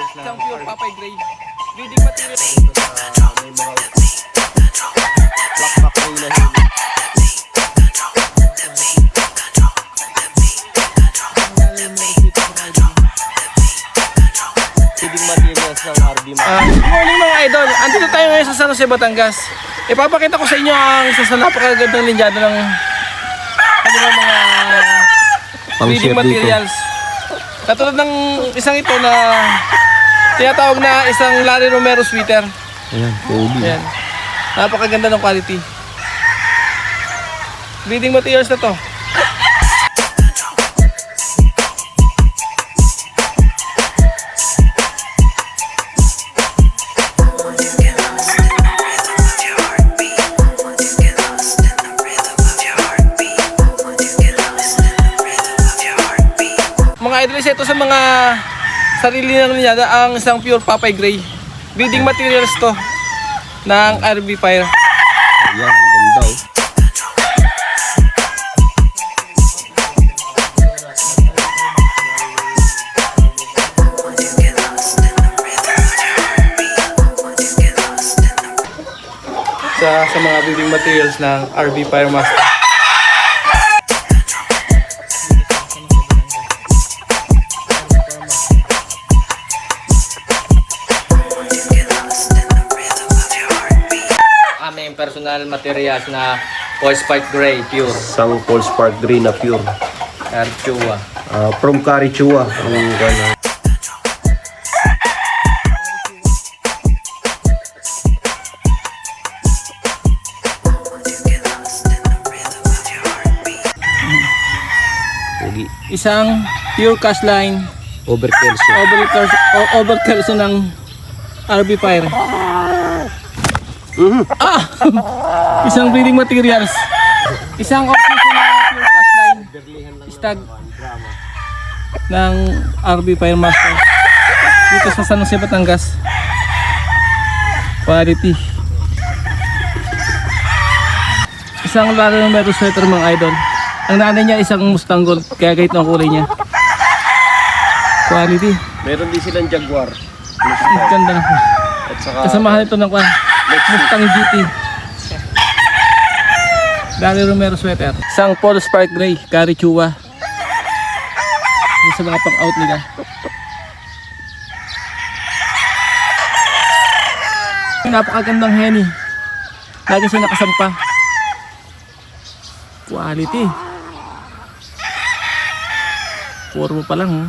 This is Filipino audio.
Isang pure Papay Gray. Breeding material. May mga black gray na hili. Feeding materials ng RB Good morning mga idol. Andito tayo ngayon sa San Jose, Batangas. Ipapakita ko sa inyo ang isa sa napakagandang linyado ng mga breeding materials. Katulad ng isang ito na tinatawag na isang Larry Romero sweater. Ayan, poli. Ayan. Napakaganda ng quality. Breeding materials na to. Mga idol, ito sa mga sarili ng linyada ang isang pure Papay Gray. Breeding materials to ng RB Fire. Ayan, ganda oh. Sa mga breeding materials ng RB Fire Master. Aming personal materials na Paul Spark Gray pure. Isang Paul Spark Gray na pure. Carchua. From Carichua. Ang gana. Isang pure cash line Overkelso. overkelso ng RB Fire. Isang breeding materials. Isang off-season na pure cash line stag ng RB Fire Master dito sa San Jose, Batangas. Quality. Isang Larry Romero sweater mga idol. Ang nanay niya isang Mustang Gold, kaya kahit ang kulay niya. Quality. Meron din silang Jaguar. Ang ganda na po. At saka Kasamahan ito ng Mustang GT. Larry Romero sweater. Isang Paul Spark Gray, Carichua. Yung sa mga pang-out nila. Napakagandang henny. Lagi siya nakasampa. Quality. Forma pa lang, ha?